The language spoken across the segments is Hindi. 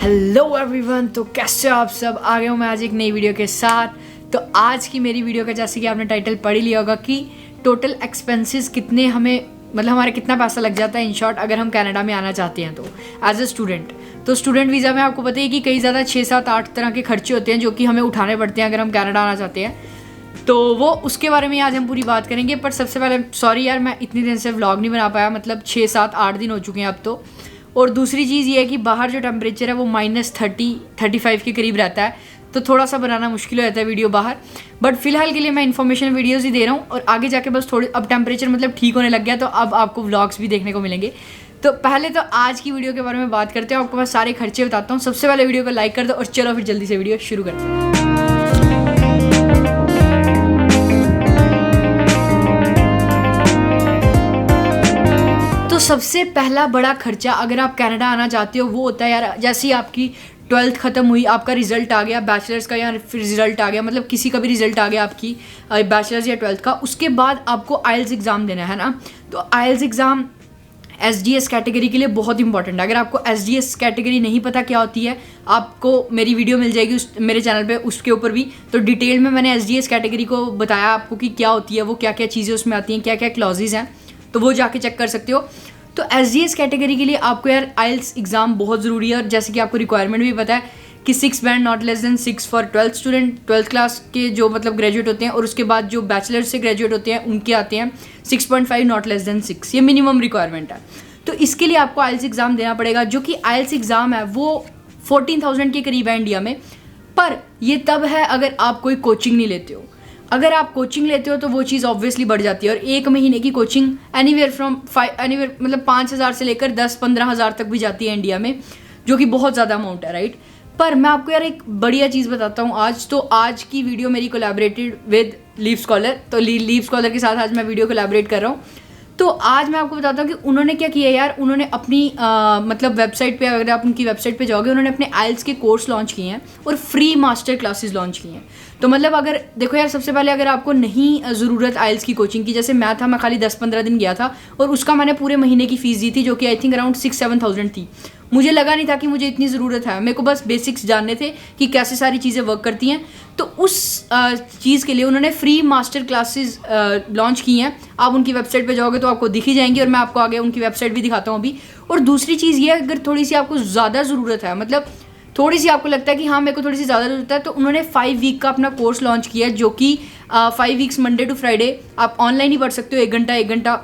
हेलो एवरीवन, तो कैसे हो आप सब। आ गए हूँ मैं आज एक नई वीडियो के साथ। तो आज की मेरी वीडियो का जैसे कि आपने टाइटल पढ़ ही लिया होगा कि टोटल एक्सपेंसेस कितने हमें मतलब हमारा कितना पैसा लग जाता है इन शॉर्ट अगर हम कनाडा में आना चाहते हैं तो एज अ स्टूडेंट। तो स्टूडेंट वीज़ा में आपको पता है कि कई ज़्यादा 6, 7, 8 तरह के खर्चे होते हैं जो कि हमें उठाने पड़ते हैं अगर हम कनाडा आना चाहते हैं। तो वो उसके बारे में आज हम पूरी बात करेंगे। पर सबसे पहले सॉरी यार, मैं इतनी दिन से व्लॉग नहीं बना पाया, मतलब 6, 7, 8 दिन हो चुके हैं अब तो। और दूसरी चीज़ ये है कि बाहर जो टेम्परेचर है वो -30, 35 के करीब रहता है, तो थोड़ा सा बनाना मुश्किल हो जाता है वीडियो बाहर। बट फिलहाल के लिए मैं इन्फॉर्मेशन वीडियोस ही दे रहा हूँ और आगे जाके बस थोड़ी अब टेम्परेचर मतलब ठीक होने लग गया तो अब आपको व्लॉग्स भी देखने को मिलेंगे। तो पहले तो आज की वीडियो के बारे में बात करते हैं, आपको मैं सारे खर्चे बताता हूँ। सबसे पहले वीडियो को लाइक कर दो और चलो फिर जल्दी से वीडियो शुरू करते हैं। तो सबसे पहला बड़ा खर्चा अगर आप कनाडा आना चाहते हो वो होता है यार, जैसे ही आपकी 12th ख़त्म हुई, आपका रिजल्ट आ गया बैचलर्स का या फिर रिजल्ट आ गया, मतलब किसी का भी रिजल्ट आ गया आपकी बैचलर्स या 12th का, उसके बाद आपको आइल्स एग्ज़ाम देना है ना। तो आइल्स एग्ज़ाम एसडीएस कैटेगरी के लिए बहुत इंपॉर्टेंट है। अगर आपको एसडीएस कैटेगरी नहीं पता क्या होती है, आपको मेरी वीडियो मिल जाएगी मेरे चैनल पे, उसके ऊपर भी तो डिटेल में मैंने एसडीएस कैटेगरी को बताया आपको कि क्या होती है, वो क्या क्या चीज़ें उसमें आती हैं, क्या क्या क्लॉजेज हैं, तो वो जाके चेक कर सकते हो। तो एसडीएस कैटेगरी के लिए आपको यार आइल्स एग्ज़ाम बहुत ज़रूरी है। और जैसे कि आपको रिक्वायरमेंट भी पता है कि 6 band not less than 6 for 12th student, 12th class के जो मतलब ग्रेजुएट होते हैं, और उसके बाद जो बैचलर से ग्रेजुएट होते हैं उनके आते हैं 6.5 नॉट लेस देन 6, ये मिनिमम रिक्वायरमेंट है। तो इसके लिए आपको आइल्स एग्ज़ाम देना पड़ेगा, जो कि आइल्स एग्ज़ाम है वो 14,000 के करीब है इंडिया में। पर ये तब है अगर आप कोई कोचिंग नहीं लेते हो। अगर आप कोचिंग लेते हो तो वो चीज़ ऑब्वियसली बढ़ जाती है, और एक महीने की कोचिंग एनीवेयर मतलब 5,000 से लेकर 10-15,000 तक भी जाती है इंडिया में, जो कि बहुत ज़्यादा अमाउंट है, राइट। पर मैं आपको यार एक बढ़िया चीज़ बताता हूँ आज। तो आज की वीडियो मेरी कोलैबोरेटेड विद लीव स्कॉलर, तो लीव स्कॉलर के साथ आज मैं वीडियो कोलैबोरेट कर रहा हूँ। तो आज मैं आपको बताता हूँ कि उन्होंने क्या किया यार। उन्होंने अपनी मतलब वेबसाइट पे, अगर आप उनकी वेबसाइट पे जाओगे, उन्होंने अपने आइल्स के कोर्स लॉन्च किए हैं और फ्री मास्टर क्लासेस लॉन्च किए हैं। तो मतलब अगर देखो यार, सबसे पहले अगर आपको नहीं ज़रूरत आइल्स की कोचिंग की, जैसे मैं था, मैं खाली 10-15 दिन गया था और उसका मैंने पूरे महीने की फ़ीस दी थी, जो कि आई थिंक अराउंड 6-7,000 थी। मुझे लगा नहीं था कि मुझे इतनी ज़रूरत है, मेरे को बस बेसिक्स जानने थे कि कैसे सारी चीज़ें वर्क करती हैं। तो उस चीज़ के लिए उन्होंने फ्री मास्टर क्लासेस लॉन्च की हैं। आप उनकी वेबसाइट पे जाओगे तो आपको दिख ही जाएंगी, और मैं आपको आगे उनकी वेबसाइट भी दिखाता हूँ अभी। और दूसरी चीज़ ये, अगर थोड़ी सी आपको ज़्यादा ज़रूरत है, मतलब थोड़ी सी आपको लगता है कि हाँ मेरे को थोड़ी सी ज़्यादा ज़रूरत है, तो उन्होंने 5 वीक का अपना कोर्स लॉन्च किया है, जो कि 5 वीक्स मंडे टू फ्राइडे आप ऑनलाइन ही पढ़ सकते हो। 1 घंटा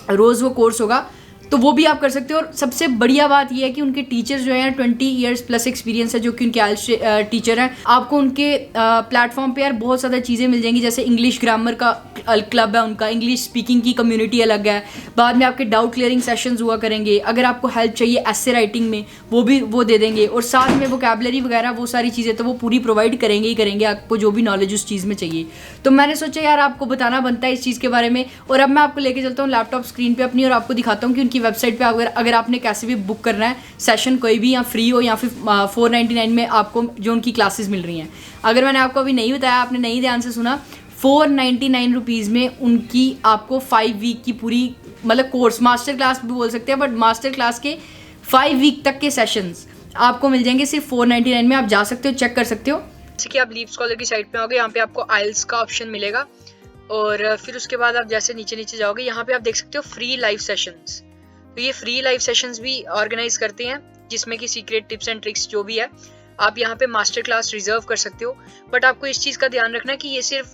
रोज़ वो कोर्स होगा, तो वो भी आप कर सकते हो। और सबसे बढ़िया बात यह है कि उनके टीचर्स जो हैं 20 ईयर्स प्लस एक्सपीरियंस है, जो कि उनके आइल्स टीचर हैं। आपको उनके प्लेटफॉर्म पे यार बहुत ज़्यादा चीज़ें मिल जाएंगी, जैसे इंग्लिश ग्रामर का क्लब है उनका, इंग्लिश स्पीकिंग की कम्युनिटी अलग है। बाद में आपके डाउट क्लियरिंग सेशंस हुआ करेंगे। अगर आपको हेल्प चाहिए एसे राइटिंग में, वो दे देंगे। और साथ में वोकैबुलरी वगैरह वो सारी चीज़ें तो वो पूरी प्रोवाइड करेंगे ही करेंगे, आपको जो भी नॉलेज उस चीज़ में चाहिए। तो मैंने सोचा यार आपको बताना बनता है इस चीज़ के बारे में। और अब मैं आपको लेके चलता हूँ लैपटॉप स्क्रीन पर अपनी, और आपको दिखाता हूँ कि उनकी वेबसाइट पर अगर आपने कैसे भी बुक करना है सेशन, कोई भी, या फ्री हो या फिर 499 में आपको जो उनकी क्लासेस मिल रही हैं। अगर मैंने आपको अभी नहीं बताया, आपने नहीं ध्यान से सुना, 499 रुपीज़ में उनकी आपको 5 वीक की पूरी मतलब कोर्स, मास्टर क्लास भी बोल सकते हैं, बट मास्टर क्लास के 5 वीक तक के सेशंस आपको मिल जाएंगे सिर्फ 499 में। आप जा सकते हो, चेक कर सकते हो। जैसे कि आप लीव स्कॉलर की साइट पे आओगे, यहाँ पे आपको आइल्स का ऑप्शन मिलेगा, और फिर उसके बाद आप जैसे नीचे नीचे जाओगे, यहाँ पे आप देख सकते हो फ्री लाइव सेशंस। तो ये फ्री लाइव सेशंस भी ऑर्गेनाइज करते हैं, जिसमें कि सीक्रेट टिप्स एंड ट्रिक्स जो भी है आप यहाँ पे मास्टर क्लास रिजर्व कर सकते हो। बट आपको इस चीज़ का ध्यान रखना है कि ये सिर्फ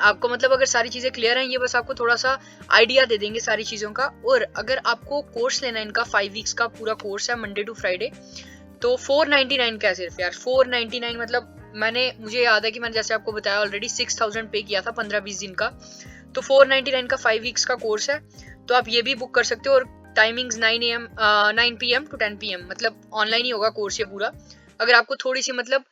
आपको मतलब अगर सारी चीज़ें क्लियर हैं, ये बस आपको थोड़ा सा आइडिया दे देंगे सारी चीज़ों का। और अगर आपको कोर्स लेना है, इनका 5 वीक्स का पूरा कोर्स है मंडे टू फ्राइडे, तो 499 का है सिर्फ यार। 499 मतलब मुझे याद है कि मैंने जैसे आपको बताया ऑलरेडी 6,000 पे किया था 15-20 दिन का। तो 499 का 5 वीक्स का कोर्स है, तो आप ये भी बुक कर सकते हो। और टाइमिंग्स 9 PM to 10 PM, मतलब ऑनलाइन ही होगा कोर्स ये पूरा। अगर आपको थोड़ी सी मतलब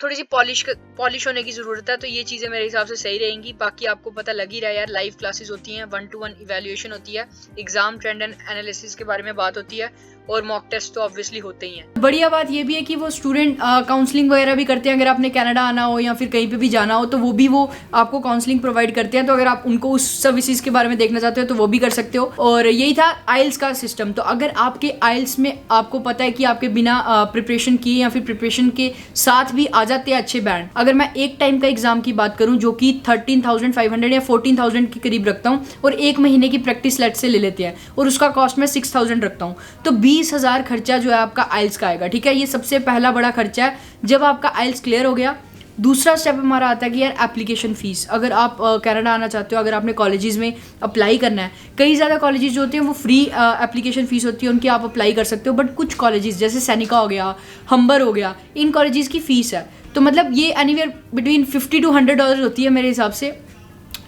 थोड़ी सी पॉलिश होने की ज़रूरत है, तो ये चीज़ें मेरे हिसाब से सही रहेंगी। बाकी आपको पता लग ही रहा है यार, लाइव क्लासेस होती हैं, 1-to-1 इवैल्यूएशन होती है, एग्जाम ट्रेंड एंड एनालिसिस के बारे में बात होती है, और मॉक टेस्ट तो ऑब्वियसली होते ही हैं। बढ़िया बात ये भी है कि वो स्टूडेंट काउंसलिंग वगैरह भी करते हैं। अगर आपने कनाडा आना हो या फिर कहीं पे भी जाना हो तो वो आपको काउंसलिंग प्रोवाइड करते हैं। तो अगर आप उनको उस सर्विसेज के बारे में देखना चाहते हो तो वो भी कर सकते हो। और यही था आइल्स का सिस्टम। तो अगर आपके आइल्स में आपको पता है कि आपके बिना प्रिपरेशन किए या फिर प्रिपरेशन के साथ भी आ जाते हैं अच्छे बैंड। अगर मैं एक टाइम का एग्जाम की बात करूं जो कि 13,500 या 14,000 के करीब रखता हूं और एक महीने की प्रैक्टिस लेट से ले लेते हैं और उसका कॉस्ट मैं 6,000 रखता हूं, तो 20,000 खर्चा जो है आपका आइल्स का आएगा। ठीक है, ये सबसे पहला बड़ा खर्चा है। जब आपका आइल्स क्लियर हो गया, दूसरा स्टेप हमारा आता है कि यार एप्लीकेशन फ़ीस। अगर आप कनाडा आना चाहते हो, अगर आपने कॉलेजेस में अप्लाई करना है, कई ज़्यादा कॉलेजेस जो होते हैं वो फ्री एप्लीकेशन फ़ीस होती है उनकी, आप अप्लाई कर सकते हो। बट कुछ कॉलेजेस जैसे सैनिका हो गया, हम्बर हो गया, इन कॉलेजेस की फ़ीस है। तो मतलब ये एनीवेयर बिटवीन $50 to $100 होती है मेरे हिसाब से।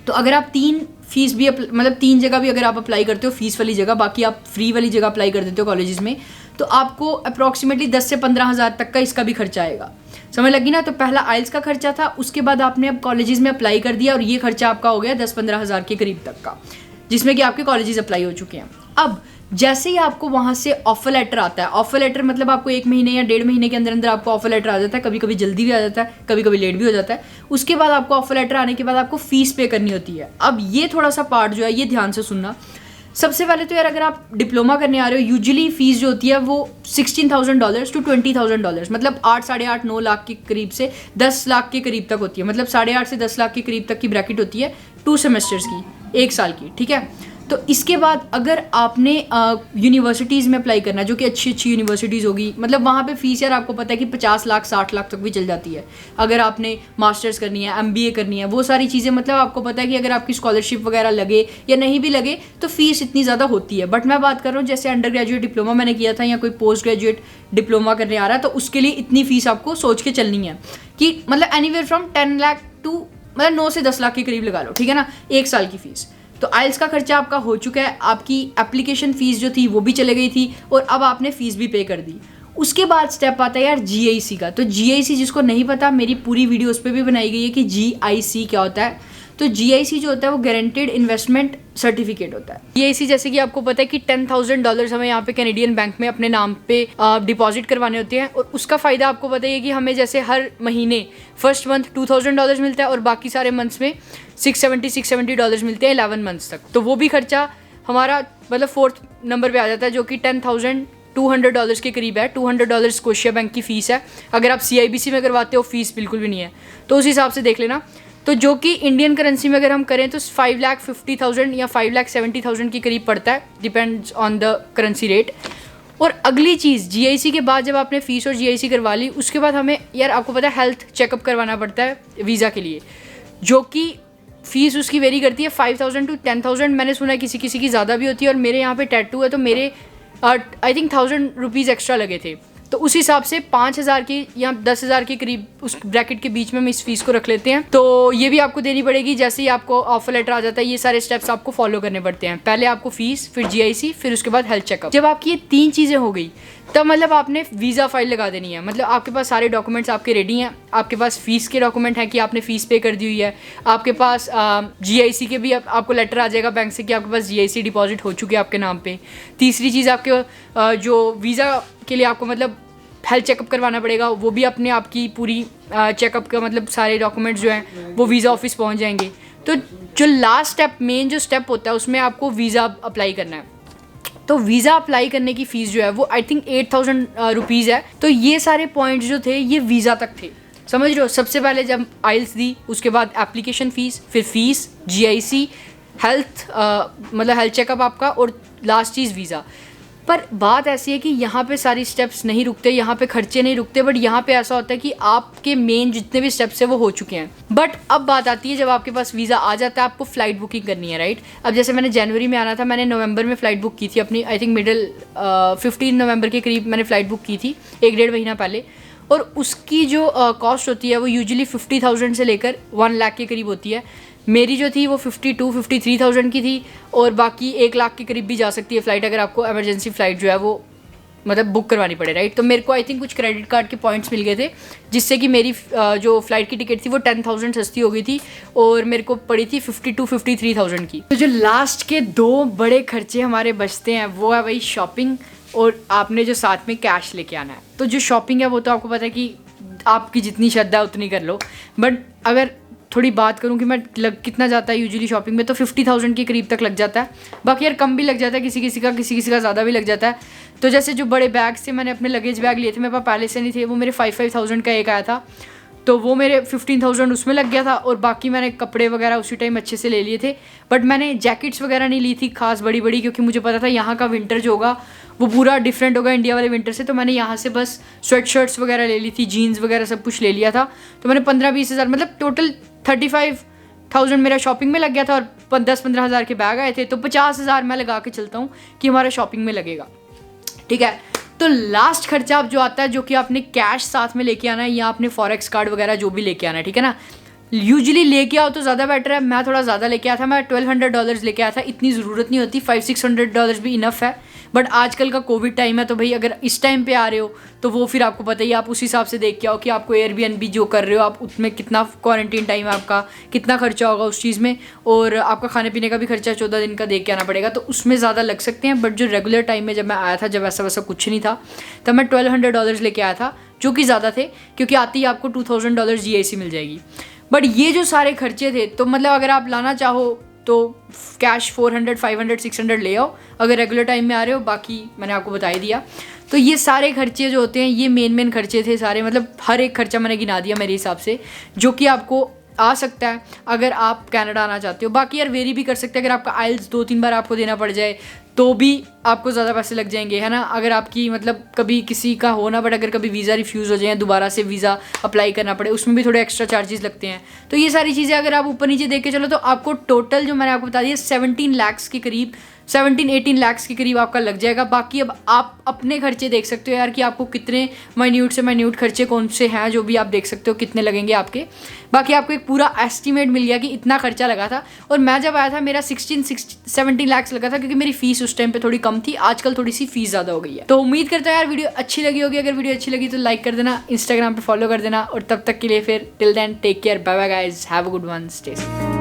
तो अगर आप तीन जगह भी अगर आप अप्लाई करते हो फीस वाली जगह, बाकी आप फ्री वाली जगह अप्लाई कर देते हो कॉलेजेस में, तो आपको अप्रॉक्सीमेटली 10 से 15,000 तक का इसका भी खर्चा आएगा। समझ लगी ना? तो पहला आइल्स का खर्चा था, उसके बाद आपने अब कॉलेजेस में अप्लाई कर दिया और ये खर्चा आपका हो गया 10-15,000 के करीब तक का, जिसमें कि आपके कॉलेजेस अप्लाई हो चुके हैं। अब जैसे ही आपको वहाँ से ऑफर लेटर आता है, ऑफर लेटर मतलब आपको 1 महीने या 1.5 महीने के अंदर अंदर आपको ऑफर लेटर आ जाता है, कभी कभी जल्दी भी आ जाता है, कभी कभी लेट भी हो जाता है। उसके बाद आपको ऑफर लेटर आने के बाद आपको फीस पे करनी होती है। अब ये थोड़ा सा पार्ट जो है ये ध्यान से सुनना। सबसे पहले तो यार अगर आप डिप्लोमा करने आ रहे हो, यूजुअली फीस जो होती है वो $16,000 to $20,000, मतलब 8-9 लाख के करीब से 10 लाख के करीब तक होती है। मतलब 8.5 से 10 लाख के करीब तक की ब्रैकेट होती है 2 सेमेस्टर्स की, 1 साल की। ठीक है, तो इसके बाद अगर आपने यूनिवर्सिटीज़ में अप्लाई करना है जो कि अच्छी यूनिवर्सिटीज़ होगी, मतलब वहाँ पे फीस यार आपको पता है कि 50 लाख 60 लाख तक भी चल जाती है। अगर आपने मास्टर्स करनी है, MBA करनी है, वो सारी चीज़ें, मतलब आपको पता है कि अगर आपकी स्कॉलरशिप वगैरह लगे या नहीं भी लगे तो फीस इतनी ज़्यादा होती है। बट मैं बात कर रहा हूँ जैसे अंडर ग्रेजुएट डिप्लोमा मैंने किया था या कोई पोस्ट ग्रेजुएट डिप्लोमा करने आ रहा है, तो उसके लिए इतनी फ़ीस आपको सोच के चलनी है कि मतलब एनीवेयर फ्रॉम 10 लाख टू मतलब 9 से 10 लाख के करीब लगा लो। ठीक है ना, 1 साल की फ़ीस। तो आइल्स का खर्चा आपका हो चुका है, आपकी एप्लीकेशन फ़ीस जो थी वो भी चले गई थी और अब आपने फ़ीस भी पे कर दी। उसके बाद स्टेप आता है यार GIC का। तो GIC जिसको नहीं पता, मेरी पूरी वीडियो उस पर भी बनाई गई है कि GIC क्या होता है। तो GIC जो होता है वो गारंटीड इन्वेस्टमेंट सर्टिफिकेट होता है। GIC जैसे कि आपको पता है कि $10,000 हमें यहाँ पे कैनेडियन बैंक में अपने नाम पे डिपॉजिट करवाने होते हैं और उसका फ़ायदा आपको पता है कि हमें जैसे हर महीने फर्स्ट मंथ $2,000 मिलता है और बाकी सारे मंथ्स में $670 मिलते हैं 11 मंथ्स तक। तो वो भी खर्चा हमारा मतलब 4th नंबर पे आ जाता है जो कि $10,200 के करीब है। $200 स्कोशिया बैंक की फ़ीस है। अगर आप CIBC में करवाते हो फ़ीस बिल्कुल भी नहीं है, तो उस हिसाब से देख लेना। तो जो कि इंडियन करेंसी में अगर हम करें तो 5,50,000 या 5,70,000 के करीब पड़ता है, depends on the currency rate. और अगली चीज़ GIC के बाद जब आपने फ़ीस और GIC करवा ली, उसके बाद हमें यार आपको पता है हेल्थ चेकअप करवाना पड़ता है वीज़ा के लिए, जो कि फ़ीस उसकी वेरी करती है 5,000 to 10,000। मैंने सुना है किसी किसी की ज़्यादा भी होती है। और मेरे यहाँ पे टैटू है तो मेरे आई थिंक 1,000 रुपीज़ एक्स्ट्रा लगे थे। तो उस हिसाब से 5,000 की या 10,000 के करीब उस ब्रैकेट के बीच में हम इस फीस को रख लेते हैं। तो ये भी आपको देनी पड़ेगी। जैसे ही आपको ऑफर लेटर आ जाता है, ये सारे स्टेप्स आपको फॉलो करने पड़ते हैं। पहले आपको फीस, फिर GIC, फिर उसके बाद हेल्थ चेकअप। जब आपकी ये 3 चीज़ें हो गई तब मतलब आपने वीज़ा फाइल लगा देनी है। मतलब आपके पास सारे डॉक्यूमेंट्स आपके रेडी हैं। आपके पास फ़ीस के डॉक्यूमेंट हैं कि आपने फ़ीस पे कर दी हुई है। आपके पास GIC के भी आपको लेटर आ जाएगा बैंक से कि आपके पास GIC डिपॉजिट हो चुके हैं आपके नाम पे। तीसरी चीज़ आपके जो वीज़ा के लिए आपको मतलब हेल्थ चेकअप करवाना पड़ेगा, वो भी अपने आपकी पूरी चेकअप का मतलब सारे डॉक्यूमेंट्स जो हैं वो वीज़ा ऑफिस पहुंच जाएंगे। तो जो लास्ट स्टेप, मेन जो स्टेप होता है, उसमें आपको वीज़ा अप्लाई करना है। तो वीज़ा अप्लाई करने की फ़ीस जो है वो आई थिंक 8,000 रुपीज़ है। तो ये सारे पॉइंट्स जो थे ये वीज़ा तक थे, समझ रहे हो। सबसे पहले जब आइल्स दी, उसके बाद एप्लीकेशन फ़ीस, फिर फ़ीस, GIC, हेल्थ मतलब हेल्थ चेकअप आपका, और लास्ट चीज़ वीज़ा। पर बात ऐसी है कि यहाँ पे सारी स्टेप्स नहीं रुकते, यहाँ पे खर्चे नहीं रुकते। बट यहाँ पे ऐसा होता है कि आपके मेन जितने भी स्टेप्स हैं वो हो चुके हैं। बट अब बात आती है जब आपके पास वीज़ा आ जाता है, आपको फ़्लाइट बुकिंग करनी है, राइट। अब जैसे मैंने जनवरी में आना था, मैंने नवंबर में फ़्लाइट बुक की थी अपनी, आई थिंक 15 नवंबर के करीब मैंने फ़्लाइट बुक की थी, 1-1.5 महीना पहले। और उसकी जो कॉस्ट होती है वो यूजुअली 50,000 से लेकर 1 लाख के करीब होती है। मेरी जो थी वो 52-53,000 की थी और बाकी 1 लाख के करीब भी जा सकती है फ़्लाइट, अगर आपको एमरजेंसी फ़्लाइट जो है वो मतलब बुक करवानी पड़े, राइट। तो मेरे को आई थिंक कुछ क्रेडिट कार्ड के पॉइंट्स मिल गए थे, जिससे कि मेरी जो फ़्लाइट की टिकट थी वो 10,000 सस्ती हो गई थी और मेरे को पड़ी थी 52-53,000 की। तो जो लास्ट के 2 बड़े खर्चे हमारे बचते हैं वो है भाई शॉपिंग और आपने जो साथ में कैश लेके आना है। तो जो शॉपिंग है वो तो आपको पता है कि आपकी जितनी श्रद्धा है उतनी कर लो, बट अगर थोड़ी बात करूँ कि मैं कितना जाता है यूजुअली शॉपिंग में, तो 50,000 के करीब तक लग जाता है। बाकी यार कम भी लग जाता है, किसी किसी का ज़्यादा भी लग जाता है। तो जैसे जो बड़े बैग्स थे, मैंने अपने लगेज बैग लिए थे, मेरे पास पहले से नहीं थे, वो मेरे 5,000 का एक आया था, तो वो मेरे 15,000 उसमें लग गया था। और बाकी मैंने कपड़े वगैरह उसी टाइम अच्छे से ले लिए थे, बट मैंने जैकेट्स वगैरह नहीं ली थी खास बड़ी बड़ी, क्योंकि मुझे पता था यहाँ का विंटर जो होगा वो पूरा डिफरेंट होगा इंडिया वाले विंटर से। तो मैंने यहाँ से बस स्वेट शर्ट्स वगैरह ले ली थी, जीन्स वगैरह सब कुछ ले लिया था। तो मैंने 15-20 हज़ार, मतलब टोटल 35,000 मेरा शॉपिंग में लग गया था, और 10-15 हज़ार के बैग आए थे। तो 50,000 मैं लगा के चलता हूँ कि हमारा शॉपिंग में लगेगा, ठीक है। तो लास्ट खर्चा अब जो आता है, जो कि आपने कैश साथ में लेके आना है, या आपने फॉरेक्स कार्ड वगैरह जो भी लेके आना है, ठीक है ना। यूजुअली लेके आओ तो ज़्यादा बेटर है। मैं थोड़ा ज़्यादा लेके आया था, मैं $1,200 लेके आया था। इतनी ज़रूरत नहीं होती, $500-600 भी इनफ है। बट आजकल का कोविड टाइम है, तो भाई अगर इस टाइम पे आ रहे हो तो वो फिर आपको पता ही, आप उस हिसाब से देख के आओ कि आपको एयरबीएनबी जो कर रहे हो आप उसमें कितना क्वारंटीन टाइम है आपका, कितना खर्चा होगा उस चीज़ में, और आपका खाने पीने का भी खर्चा 14 दिन का देख के आना पड़ेगा, तो उसमें ज़्यादा लग सकते हैं। बट जो रेगुलर टाइम में जब मैं आया था, जब ऐसा वैसा कुछ नहीं था, तब मैं $1,200 लेके आया था, जो कि ज़्यादा थे, क्योंकि आती ही आपको $2,000 GIC मिल जाएगी। बट ये जो सारे खर्चे थे, तो मतलब अगर आप लाना चाहो तो कैश 400, 500, 600 ले आओ अगर रेगुलर टाइम में आ रहे हो। बाकी मैंने आपको बता ही दिया। तो ये सारे खर्चे जो होते हैं, ये मेन खर्चे थे सारे, मतलब हर एक खर्चा मैंने गिना दिया मेरे हिसाब से, जो कि आपको आ सकता है अगर आप कनाडा आना चाहते हो। बाकी यार वेरी भी कर सकते हैं, अगर आपका आइल्स 2-3 बार आपको देना पड़ जाए तो भी आपको ज़्यादा पैसे लग जाएंगे, है ना। अगर आपकी मतलब कभी किसी का हो ना, बट अगर कभी वीज़ा रिफ्यूज़ हो जाए, दोबारा से वीज़ा अप्लाई करना पड़े, उसमें भी थोड़े एक्स्ट्रा चार्जेस लगते हैं। तो ये सारी चीज़ें अगर आप ऊपर नीचे देख के चलो, तो आपको टोटल जो मैंने आपको बता दिया 17 लाख के करीब, 17-18 लाख के करीब आपका लग जाएगा। बाकी अब आप अपने खर्चे देख सकते हो यार, कि आपको कितने माइन्यूट से माइन्यूट खर्चे कौन से हैं, जो भी आप देख सकते हो कितने लगेंगे आपके। बाकी आपको एक पूरा एस्टीमेट मिल गया कि इतना खर्चा लगा था। और मैं जब आया था मेरा 17 लाख लगा था, क्योंकि मेरी फीस उस टाइम पे थोड़ी कम थी, आजकल थोड़ी सी फीस ज़्यादा हो गई है। तो उम्मीद करता हूँ यार वीडियो अच्छी लगी होगी। अगर वीडियो अच्छी लगी तो लाइक कर देना, इंस्टाग्राम पे फॉलो कर देना, और तब तक के लिए फिर till then take care, bye bye guys, have a good one, stay safe.